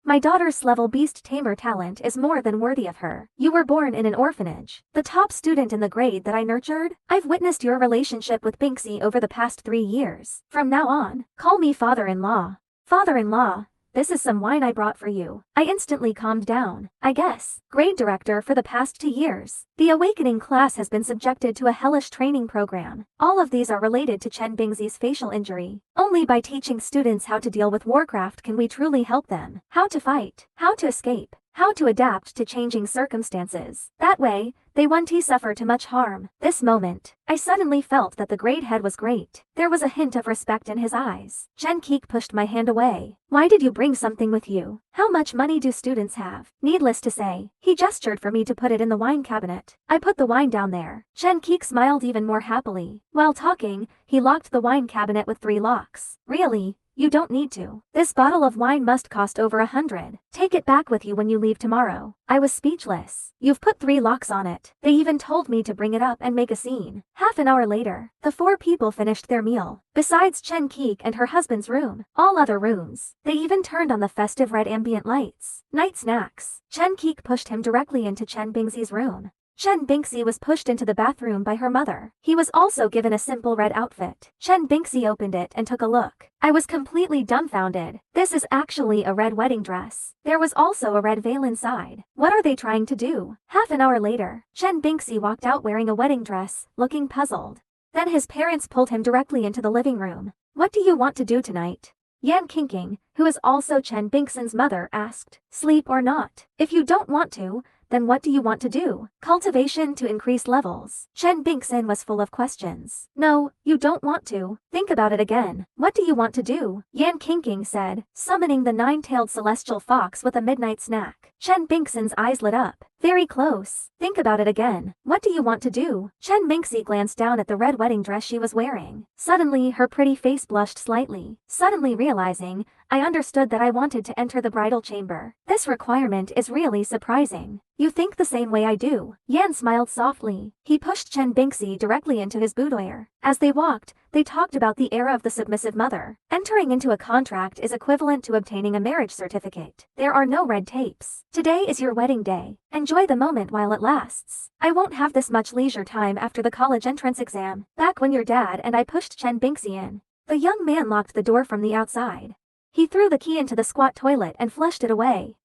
My daughter's level beast tamer talent is more than worthy of her. You were born in an orphanage. The top student in the grade that I nurtured. I've witnessed your relationship with Bingxi over the past 3 years. From now on, call me father-in-law. Father-in-law. This is some wine I brought for you. I instantly calmed down. I guess. Grade director for the past 2 years. The awakening class has been subjected to a hellish training program. All of these are related to Chen Bingxi's facial injury. Only by teaching students how to deal with Warcraft can we truly help them. How to fight. How to escape. How to adapt to changing circumstances. That way, they won't suffer too much harm. This moment, I suddenly felt that the grade head was great. There was a hint of respect in his eyes. Chen Keek pushed my hand away. Why did you bring something with you? How much money do students have? Needless to say, he gestured for me to put it in the wine cabinet. I put the wine down there. Chen Keek smiled even more happily. While talking, he locked the wine cabinet with 3 locks. Really? You don't need to. This bottle of wine must cost over 100. Take it back with you when you leave tomorrow. I was speechless. You've put 3 locks on it. They even told me to bring it up and make a scene. Half an hour later, the 4 people finished their meal. Besides Chen Keek and her husband's room, all other rooms. They even turned on the festive red ambient lights. Night snacks. Chen Keek pushed him directly into Chen Bingxi's room. Chen Bingxi was pushed into the bathroom by her mother. He was also given a simple red outfit. Chen Bingxi opened it and took a look. I was completely dumbfounded. This is actually a red wedding dress. There was also a red veil inside. What are they trying to do? Half an hour later, Chen Bingxi walked out wearing a wedding dress, looking puzzled. Then his parents pulled him directly into the living room. What do you want to do tonight? Yan Qingqing, who is also Chen Bingxin's mother, asked. Sleep or not? If you don't want to, then what do you want to do? Cultivation to increase levels. Chen Bingxin was full of questions. No, you don't want to. Think about it again. What do you want to do? Yan Qingqing said, summoning the 9-tailed celestial fox with a midnight snack. Chen Bingxin's eyes lit up. Very close. Think about it again. What do you want to do? Chen Bingxi glanced down at the red wedding dress she was wearing. Suddenly, her pretty face blushed slightly. Suddenly realizing, I understood that I wanted to enter the bridal chamber. This requirement is really surprising. You think the same way I do. Yan smiled softly. He pushed Chen Bingxi directly into his boudoir. As they walked, they talked about the era of the submissive mother. Entering into a contract is equivalent to obtaining a marriage certificate. There are no red tapes. Today is your wedding day. Enjoy the moment while it lasts. I won't have this much leisure time after the college entrance exam. Back when your dad and I pushed Chen Bingxi in. The young man locked the door from the outside. He threw the key into the squat toilet and flushed it away.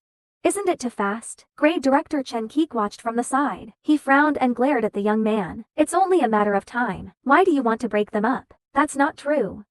Isn't it too fast? Grade director Chen Keek watched from the side. He frowned and glared at the young man. It's only a matter of time. Why do you want to break them up? That's not true.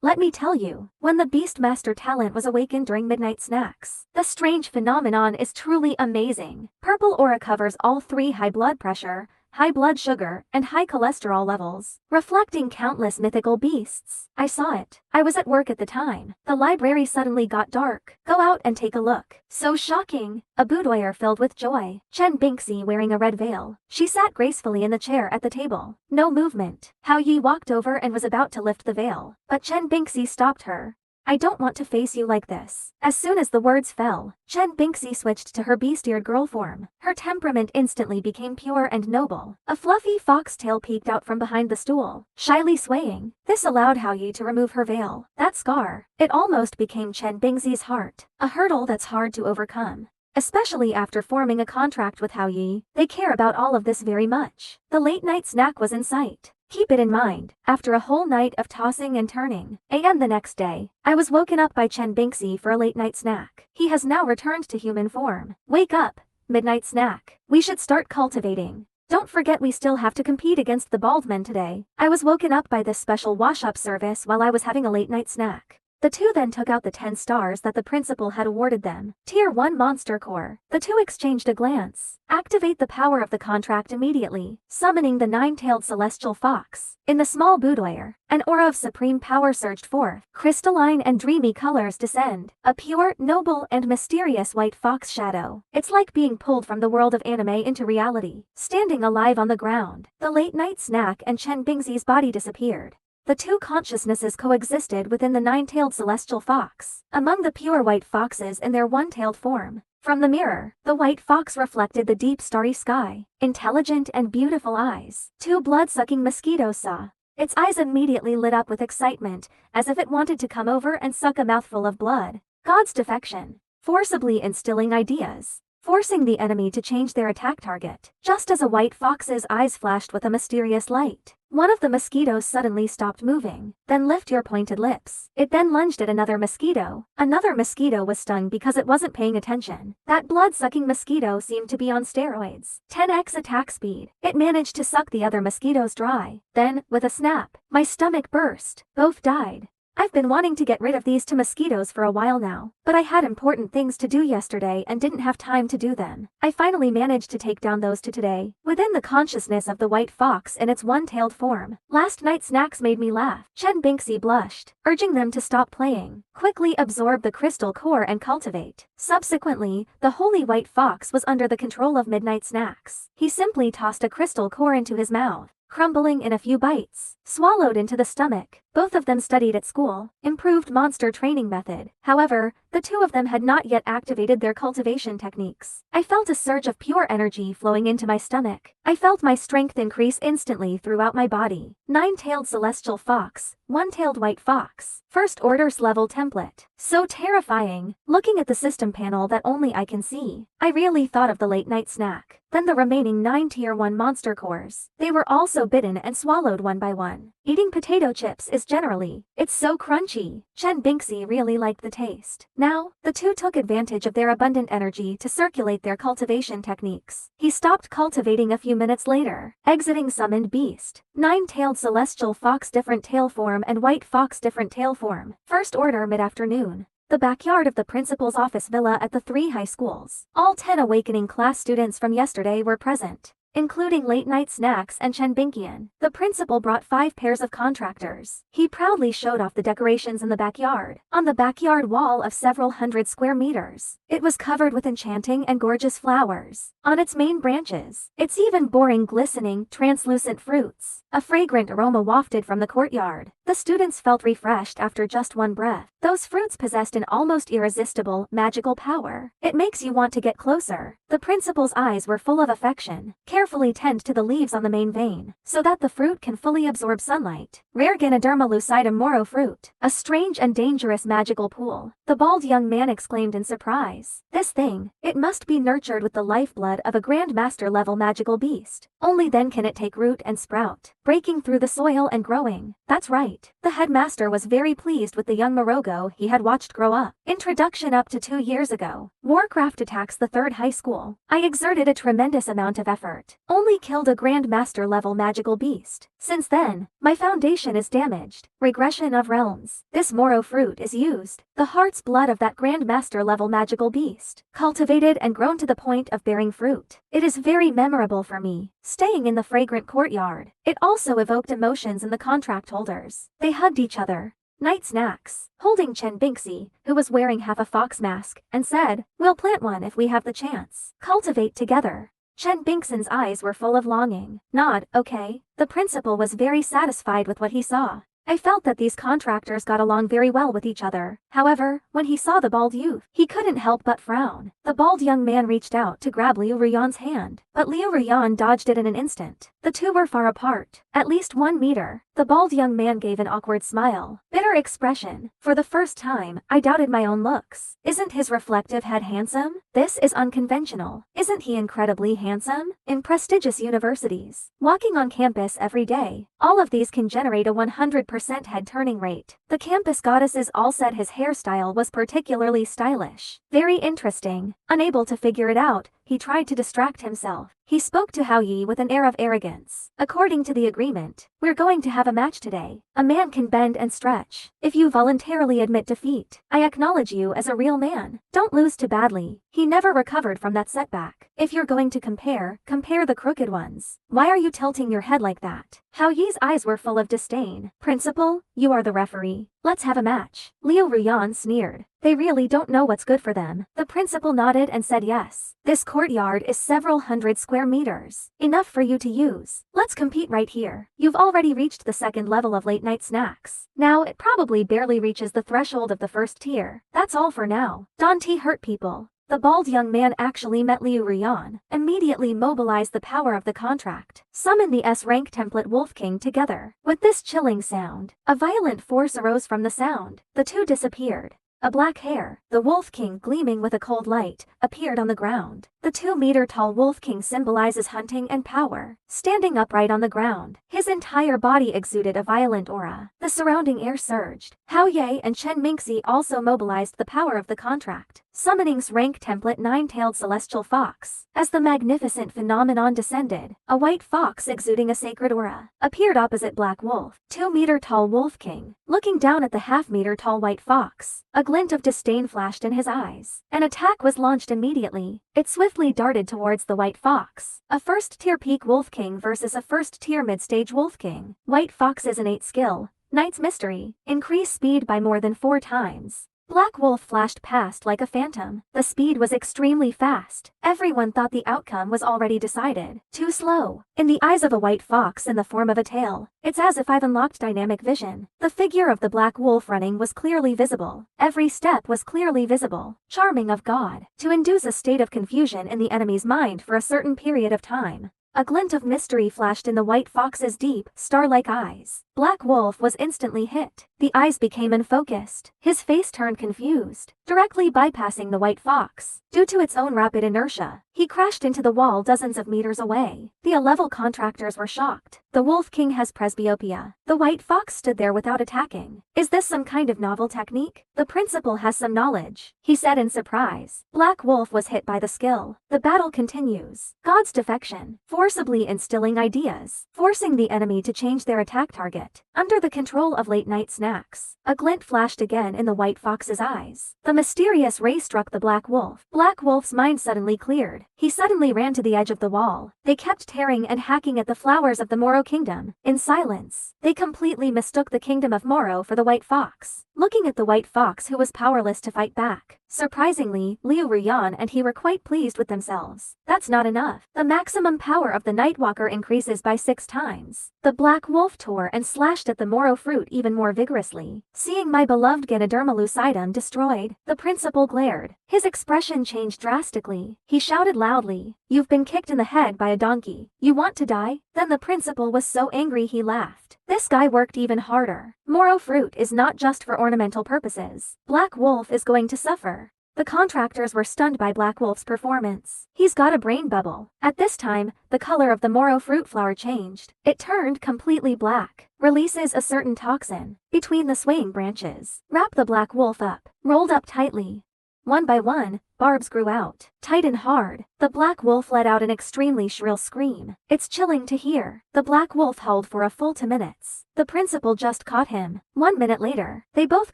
Let me tell you, when the Beastmaster talent was awakened during midnight snacks, the strange phenomenon is truly amazing. Purple aura covers all 3 high blood pressure, high blood sugar, and high cholesterol levels, reflecting countless mythical beasts. I saw it. I was at work at the time. The library suddenly got dark. Go out and take a look. So shocking. A boudoir filled with joy. Chen Bingxi wearing a red veil. She sat gracefully in the chair at the table. No movement. Hao Yi walked over and was about to lift the veil, but Chen Bingxi stopped her. I don't want to face you like this. As soon as the words fell, Chen Bingxi switched to her beast-eared girl form. Her temperament instantly became pure and noble. A fluffy foxtail peeked out from behind the stool, shyly swaying. This allowed Hao Yi to remove her veil. That scar, it almost became Chen Bingxi's heart. A hurdle that's hard to overcome. Especially after forming a contract with Hao Yi, they care about all of this very much. The late-night snack was in sight. Keep it in mind, after a whole night of tossing and turning, a.m. the next day, I was woken up by Chen Bingxi for a late-night snack. He has now returned to human form. Wake up, midnight snack. We should start cultivating. Don't forget we still have to compete against the bald men today. I was woken up by this special wash-up service while I was having a late-night snack. The 2 then took out the 10 stars that the principal had awarded them. Tier 1 Monster Core. The 2 exchanged a glance. Activate the power of the contract immediately, summoning the 9-tailed celestial fox. In the small boudoir, an aura of supreme power surged forth. Crystalline and dreamy colors descend. A pure, noble, and mysterious white fox shadow. It's like being pulled from the world of anime into reality. Standing alive on the ground, the late-night snack and Chen Bingxi's body disappeared. The 2 consciousnesses coexisted within the 9-tailed celestial fox, among the pure white foxes in their 1-tailed form. From the mirror, the white fox reflected the deep starry sky. Intelligent and beautiful eyes. 2 blood-sucking mosquitoes saw. Its eyes immediately lit up with excitement, as if it wanted to come over and suck a mouthful of blood. God's defection. forcibly instilling ideas, forcing the enemy to change their attack target. Just as a white fox's eyes flashed with a mysterious light, one of the mosquitoes suddenly stopped moving. Then lift your pointed lips. It then lunged at another mosquito. Another mosquito was stung because it wasn't paying attention. That blood-sucking mosquito seemed to be on steroids. 10x attack speed. It managed to suck the other mosquitoes dry. Then, with a snap, my stomach burst. Both died. I've been wanting to get rid of these two mosquitoes for a while now, but I had important things to do yesterday and didn't have time to do them. I finally managed to take down those two today, within the consciousness of the white fox in its one-tailed form. Last night's snacks made me laugh. Chen Bingxi blushed, urging them to stop playing. Quickly absorb the crystal core and cultivate. Subsequently, the holy white fox was under the control of midnight snacks. He simply tossed a crystal core into his mouth, crumbling in a few bites, swallowed into the stomach. Both of them studied at school, improved monster training method. However, the two of them had not yet activated their cultivation techniques. I felt a surge of pure energy flowing into my stomach. I felt my strength increase instantly throughout my body. Nine-tailed celestial fox, one-tailed white fox. First orders level template. So terrifying. Looking at the system panel that only I can see, I really thought of the late night snack. Then the remaining 9 tier 1 monster cores. They were also bitten and swallowed one by one. Eating potato chips is it's so crunchy. Chen Bingxi really liked the taste. Now, the two took advantage of their abundant energy to circulate their cultivation techniques. He stopped cultivating a few minutes later, exiting summoned beast. 9-tailed celestial fox different tail form and white fox different tail form. First order mid-afternoon. The backyard of the principal's office villa at the 3 high schools. All 10 awakening class students from yesterday were present, including late-night snacks and Chen Bingxian. The principal brought 5 pairs of contractors. He proudly showed off the decorations in the backyard. On the backyard wall of several hundred square meters, it was covered with enchanting and gorgeous flowers. On its main branches, it's even boring glistening, translucent fruits. A fragrant aroma wafted from the courtyard. The students felt refreshed after just one breath. Those fruits possessed an almost irresistible, magical power. It makes you want to get closer. The principal's eyes were full of affection. Carefully tend to the leaves on the main vein, so that the fruit can fully absorb sunlight. Rare Ganoderma lucidum moro fruit. A strange and dangerous magical pool. The bald young man exclaimed in surprise. This thing, it must be nurtured with the lifeblood of a Grandmaster level magical beast. Only then can it take root and sprout, breaking through the soil and growing. That's right. The headmaster was very pleased with the young Morogo he had watched grow up. Introduction up to 2 years ago. Warcraft attacks the 3rd high school. I exerted a tremendous amount of effort. Only killed a Grandmaster level magical beast. Since then, my foundation is damaged. Regression of realms. This Moro fruit is used. The heart's blood of that Grandmaster level magical beast. Cultivated and grown to the point of bearing fruit. It is very memorable for me, staying in the fragrant courtyard. It also evoked emotions in the contract holders. They hugged each other. Night snacks, holding Chen Bingxi, who was wearing half a fox mask, and said, "We'll plant one if we have the chance. Cultivate together." Chen Bingxin's eyes were full of longing. Nod, okay. The principal was very satisfied with what he saw. I felt that these contractors got along very well with each other. However, when he saw the bald youth, he couldn't help but frown. The bald young man reached out to grab Liu Ruyan's hand, but Liu Ruyan dodged it in an instant. The two were far apart, at least 1 meter. The bald young man gave an awkward smile, bitter expression. For the first time, I doubted my own looks. Isn't his reflective head handsome? This is unconventional. Isn't he incredibly handsome? In prestigious universities, walking on campus every day, all of these can generate a 100% head turning rate. The campus goddesses all said his hairstyle was particularly stylish. Very interesting. Unable to figure it out, he tried to distract himself. He spoke to Hao Yi with an air of arrogance. According to the agreement, we're going to have a match today. A man can bend and stretch. If you voluntarily admit defeat, I acknowledge you as a real man. Don't lose too badly. He never recovered from that setback. If you're going to compare the crooked ones. Why are you tilting your head like that? Hao Yi's eyes were full of disdain. Principal, you are the referee. Let's have a match. Liu Ruyan sneered. They really don't know what's good for them. The principal nodded and said yes. This courtyard is several hundred square meters. Enough for you to use. Let's compete right here. You've already reached the 2nd level of late night snacks. Now it probably barely reaches the threshold of the 1st tier. That's all for now. Dante hurt people. The bald young man actually met Liu Ruyan, immediately mobilized the power of the contract, summoned the S-rank template Wolf King together. With this chilling sound, a violent force arose from the sound. The two disappeared. A black hair, the Wolf King gleaming with a cold light, appeared on the ground. The 2-meter-tall Wolf King symbolizes hunting and power. Standing upright on the ground, his entire body exuded a violent aura. The surrounding air surged. Hao Ye and Chen Bingxi also mobilized the power of the contract, summoning's rank template Nine-Tailed Celestial Fox. As the magnificent phenomenon descended, a white fox exuding a sacred aura appeared opposite Black Wolf, 2-meter-tall Wolf King, looking down at the half-meter-tall white fox. A glint of disdain flashed in his eyes. An attack was launched immediately. It swiftly darted towards the white fox. A first-tier peak Wolf King versus a first-tier mid-stage Wolf King. White Fox's innate skill, Night's Mystery, increased speed by more than 4 times. Black Wolf flashed past like a phantom. The speed was extremely fast. Everyone thought the outcome was already decided. Too slow. In the eyes of a white fox in the form of a tail, it's as if I've unlocked dynamic vision. The figure of the black wolf running was clearly visible. Every step was clearly visible. Charming of God. To induce a state of confusion in the enemy's mind for a certain period of time. A glint of mystery flashed in the white fox's deep, star-like eyes. Black Wolf was instantly hit. The eyes became unfocused. His face turned confused, directly bypassing the white fox. Due to its own rapid inertia, he crashed into the wall dozens of meters away. The A-level contractors were shocked. The Wolf King has presbyopia. The white fox stood there without attacking. Is this some kind of novel technique? The principal has some knowledge, he said in surprise. Black Wolf was hit by the skill. The battle continues. God's defection, forcibly instilling ideas, forcing the enemy to change their attack target. Under the control of late-night snacks, a glint flashed again in the white fox's eyes. The mysterious ray struck the black wolf. Black Wolf's mind suddenly cleared. He suddenly ran to the edge of the wall. They kept tearing and hacking at the flowers of the Moro kingdom. In silence, they completely mistook the kingdom of Moro for the white fox. Looking at the white fox who was powerless to fight back. Surprisingly, Liu Ruyan and he were quite pleased with themselves. That's not enough. The maximum power of the Nightwalker increases by 6 times. The black wolf tore and slashed at the Moro fruit even more vigorously. Seeing my beloved Ganoderma lucidum destroyed, the principal glared. His expression changed drastically. He shouted loudly, "You've been kicked in the head by a donkey. You want to die?" Then the principal was so angry he laughed. This guy worked even harder. Moro fruit is not just for ornamental purposes. Black Wolf is going to suffer. The contractors were stunned by Black Wolf's performance. He's got a brain bubble. At this time, the color of the Moro fruit flower changed. It turned completely black. Releases a certain toxin. Between the swaying branches, wrap the Black Wolf up. Rolled up tightly. One by one, barbs grew out, tight and hard. The black wolf let out an extremely shrill scream. It's chilling to hear. The black wolf howled for a full 2 minutes. The principal just caught him. 1 minute later, they both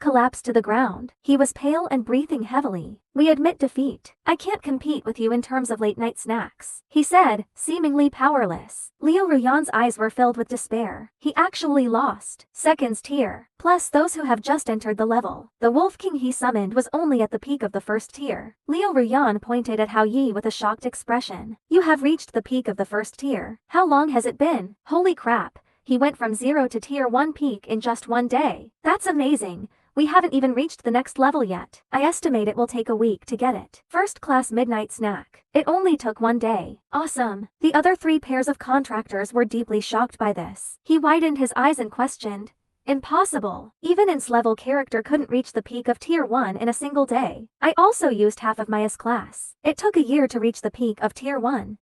collapsed to the ground. He was pale and breathing heavily. "We admit defeat. I can't compete with you in terms of late-night snacks," he said, seemingly powerless. Liu Ruyan's eyes were filled with despair. He actually lost. Seconds tier, plus those who have just entered the level. The Wolf King he summoned was only at the peak of the first tier. Liu Ruyan pointed at Hao Yi with a shocked expression. "You have reached the peak of the first tier. How long has it been? Holy crap. He went from 0 to tier 1 peak in just 1 day. That's amazing. We haven't even reached the next level yet. I estimate it will take a week to get it. First-class midnight snack. It only took 1 day. Awesome." The other 3 pairs of contractors were deeply shocked by this. He widened his eyes and questioned, "Impossible. Even its level character couldn't reach the peak of tier 1 in a single day. I also used half of my S-class. It took a year to reach the peak of tier 1.